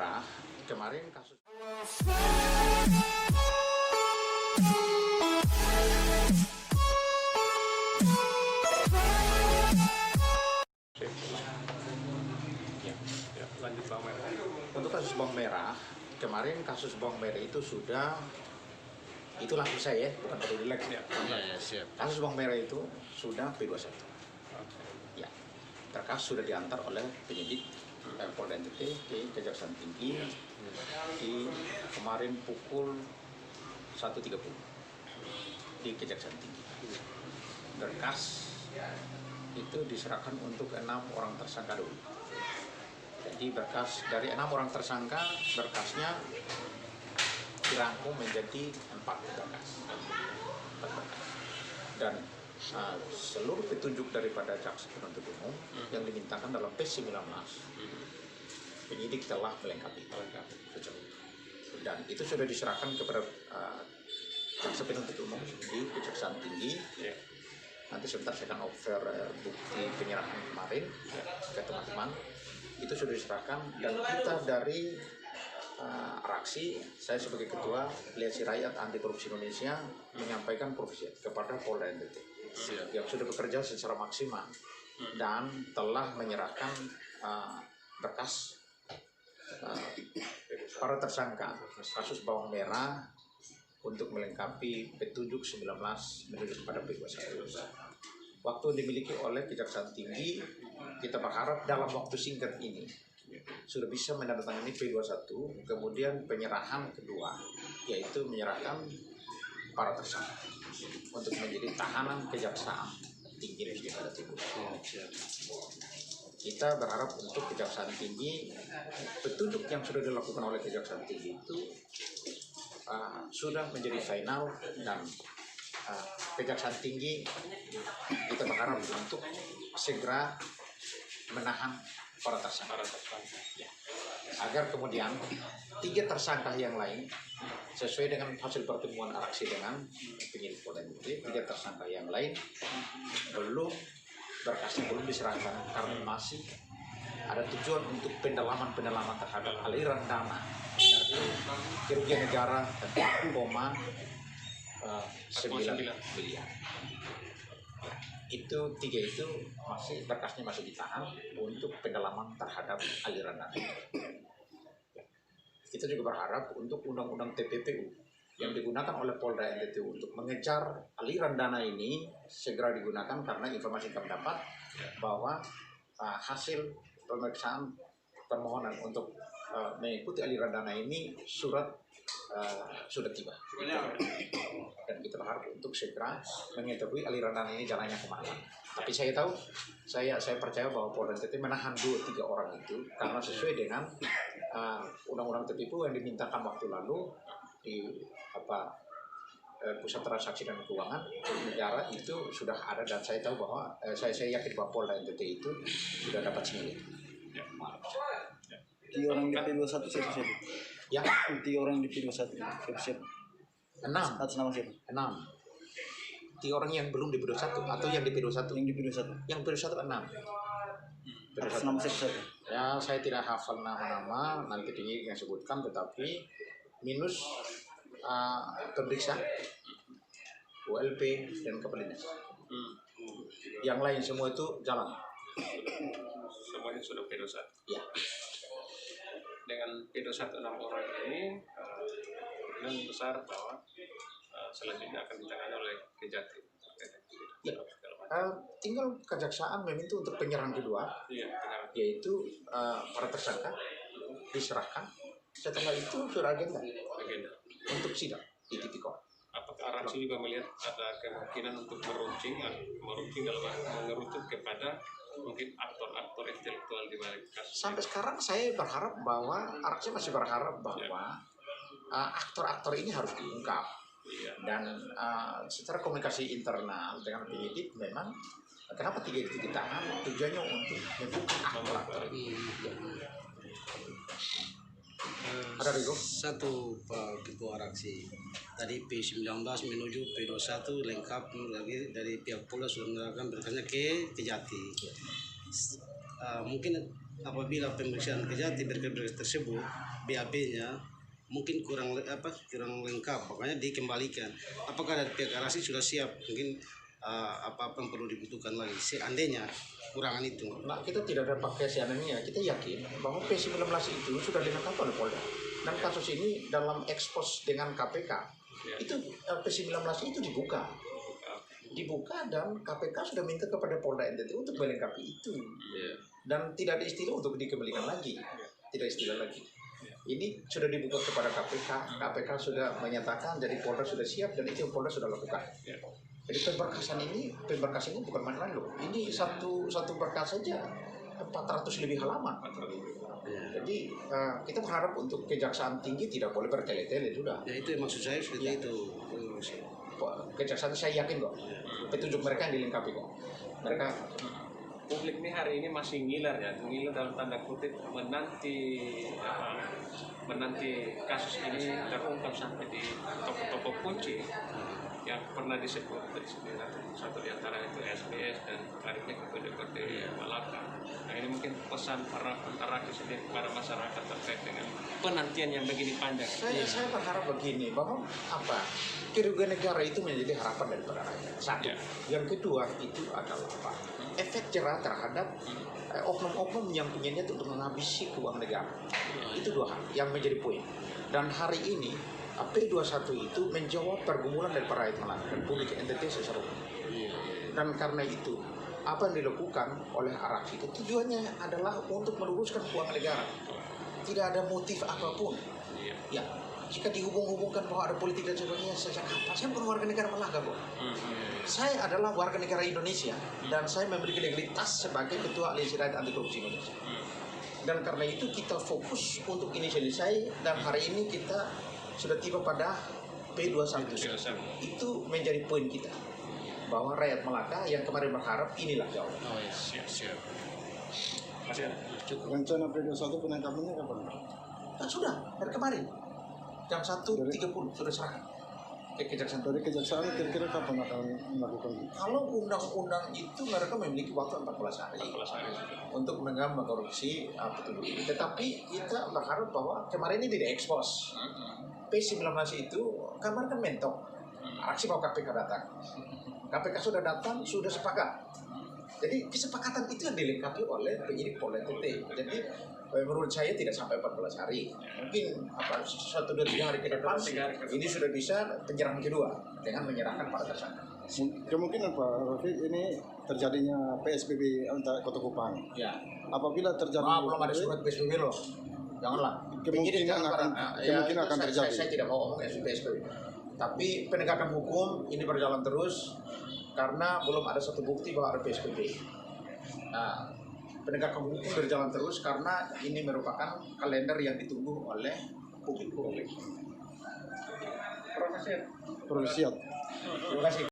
merah kemarin kasus Lanjut bawang merah. untuk kasus bawang merah kemarin kasus bawang merah itu sudah itu langsung saya ya, bukan perlu dilek ya. Siap. Kasus bawang merah itu sudah P21 ya, berkas sudah diantar oleh penyidik Polda NTT ke Kejaksaan Tinggi di kemarin pukul 1.30 di Kejaksaan Tinggi. Berkas itu diserahkan untuk 6 orang tersangka dulu. Jadi berkas dari 6 orang tersangka, berkasnya dirangkum menjadi 4 berkas. Dan seluruh petunjuk daripada jaksa penuntut umum yang dimintakan dalam P19 penyidik telah melengkapi. Dan itu sudah diserahkan kepada jaksa penuntut umum di Kejaksaan Tinggi. Nanti sebentar saya akan offer bukti penyerahan kemarin ke teman-teman. Itu sudah diserahkan dan kita dari Raksi, saya sebagai Ketua Aliansi Rakyat Anti Korupsi Indonesia menyampaikan profesi kepada Polda NTT yang sudah bekerja secara maksimal dan telah menyerahkan berkas para tersangka kasus bawang merah untuk melengkapi petunjuk 19 menuju kepada P21. Waktu dimiliki oleh Kejaksaan Tinggi, kita berharap dalam waktu singkat ini sudah bisa menandatangani P21, kemudian penyerahan kedua, yaitu menyerahkan para tersangka untuk menjadi tahanan Kejaksaan Tinggi Nusa Tenggara Timur. Kita berharap untuk Kejaksaan Tinggi, petunjuk yang sudah dilakukan oleh Kejaksaan Tinggi itu sudah menjadi final dan Kejaksaan Tinggi kita berharap untuk segera menahan para tersangka ya, agar kemudian 3 tersangka yang lain sesuai dengan hasil pertemuan Araksi dengan penyidik Polda NTT, 3 tersangka yang lain berkasnya belum diserahkan karena masih ada tujuan untuk pendalaman terhadap aliran dana dari kerugian negara 4,9 miliar. Itu 3 itu berkasnya masih ditahan untuk pendalaman terhadap aliran dana. Kita juga berharap untuk undang-undang TPPU yang digunakan oleh Polda NTT untuk mengejar aliran dana ini segera digunakan, karena informasi kami dapat bahwa hasil pemeriksaan permohonan untuk mengikuti aliran dana ini sudah tiba. Dan kita berharap untuk segera mengetahui aliran dana ini jalannya kemana. Tapi saya percaya bahwa Polda NTT menahan 2-3 orang itu karena sesuai dengan undang-undang TPPU yang dimintakan waktu lalu di Pusat Transaksi dan Keuangan negara itu sudah ada, dan saya tahu bahwa saya yakin bahwa Polda NTT itu sudah dapat sinyal itu. Di orang di P21 siapa? Ya, di orang di P21 siapa? 6. Atas nama siapa? 6. 3 orang yang belum di P21 atau yang di P21? Yang di P21. Yang P21 6. Atas nama siapa? Ya, saya tidak hafal nama-nama, nanti tinggi yang sebutkan, tetapi minus pemeriksa, ULP dan Kepala Dinas. Yang lain semua itu jalan. Semuanya sudah P21. Ya. Dengan P21 6 orang ini kemungkinan besar bahwa selanjutnya akan ditangani oleh Kejaksaan. Ya. Tinggal Kejaksaan meminta untuk penyerahan kedua, yaitu para tersangka diserahkan. Setelah itu sudah agenda untuk sidang di tipikor. Apakah Araksi juga melihat ada kemungkinan untuk meruncing dalam mengerucut kepada mungkin aktor-aktor intelektual di balik kasus? Sampai sekarang saya berharap bahwa Araksi masih berharap bahwa aktor-aktor ini harus diungkap. Dan secara komunikasi internal dengan penyidik, memang kenapa 3 itu ditahan, tujuannya untuk membuka aktor-aktor ini. Ada Rigo? Satu Pak Ketua Araksi, tadi P19 menuju P21 lengkap lagi dari pihak Polda sudah menyerahkan berkasnya ke Kejati. Mungkin apabila pemeriksaan Kejati berkas tersebut BAP-nya mungkin kurang lengkap, makanya dikembalikan. Apakah dari pihak Arasi sudah siap? Mungkin apa yang perlu dibutuhkan lagi seandainya kurangan itu? Nah, kita tidak ada pakai seandainya, kita yakin bahwa P19 itu sudah ditangkap oleh Polda. Dan kasus ini dalam ekspos dengan KPK, itu P19 itu dibuka dan KPK sudah minta kepada Polda NTT untuk melengkapi itu. Dan tidak ada istilah untuk dikembalikan lagi, tidak istilah lagi. Ini sudah dibuka kepada KPK, KPK sudah menyatakan, jadi Polda sudah siap dan itu Polda sudah lakukan. Jadi pemberkasan ini bukan main-main loh. Ini satu berkas saja 400 lebih halaman. Jadi kita berharap untuk Kejaksaan Tinggi tidak boleh bertele-tele sudah. Ya itu maksud saya seperti itu. Kejaksaan saya yakin kok. Petunjuk mereka yang dilengkapi kok. Mereka Publik ini hari ini masih ngiler dalam tanda kutip menanti kasus ini terungkap sampai di toko-toko kunci yang pernah disebut dari satu di antara itu SBS dan tarifnya ke DPRD Malaka. Nah ini mungkin pesan para pentaraki sendiri kepada masyarakat terkait dengan penantian yang begini panjang. Saya berharap begini bahwa kerugian negara itu menjadi harapan daripada rakyat. Satu. Yang kedua itu adalah efek jerah terhadap oknum-oknum yang punya niat untuk menghabisi keuangan negara. Itu dua hal yang menjadi poin. Dan hari ini P21 itu menjawab pergumulan dari para rakyat Malaka dan publik NTT secara umum. Dan karena itu apa yang dilakukan oleh Araksi itu tujuannya adalah untuk meluruskan keuangan negara. Tidak ada motif apapun. Ya, jika dihubung-hubungkan bahwa ada politik dan sebagainya, sejak kapan? Saya bukan warga negara Malaka, kok. Saya adalah warga negara Indonesia dan saya memiliki legalitas sebagai Ketua Aliansi Rakyat Anti Korupsi Indonesia. Dan karena itu kita fokus untuk ini selesai dan hari ini kita sudah tiba pada P21. Itu menjadi poin kita bahwa rakyat Malaka yang kemarin berharap inilah jawaban. Oh ya, siap. Masih ada? Rencana P21 penangkapannya kapan? Kan sudah dari kemarin jam 1.30 sudah serahkan ke Kejaksaan. Dari Kejaksaan kira-kira kapan akan melakukan? Kalau undang-undang itu mereka memiliki waktu 14 hari untuk menggambang korupsi petunjuk ini. Tetapi kita berharap bahwa kemarin ini tidak ekspos. P19 itu kamar kan mentok. Aksi mau KPK datang. KPK sudah datang, sudah sepakat. Jadi kesepakatan itu yang dilengkapi oleh penyidik Polda NTT. Jadi menurut saya tidak sampai 14 hari. Mungkin 1-2-3 hari ke depan ini sudah bisa penyerangan kedua dengan menyerahkan para tersangka. Kemungkinan Pak Rafi ini terjadinya PSBB untuk Kota Kupang. Ya. Apabila terjadi belum ada surat PSBB loh. Janganlah. Kemungkinan akan terjadi. Saya tidak mau ngomong PSBB. Tapi penegakan hukum ini berjalan terus karena belum ada satu bukti bahwa ada PSBB. Nah, penegakan hukum berjalan terus karena ini merupakan kalender yang ditunggu oleh publik. Profesiat. Terima kasih.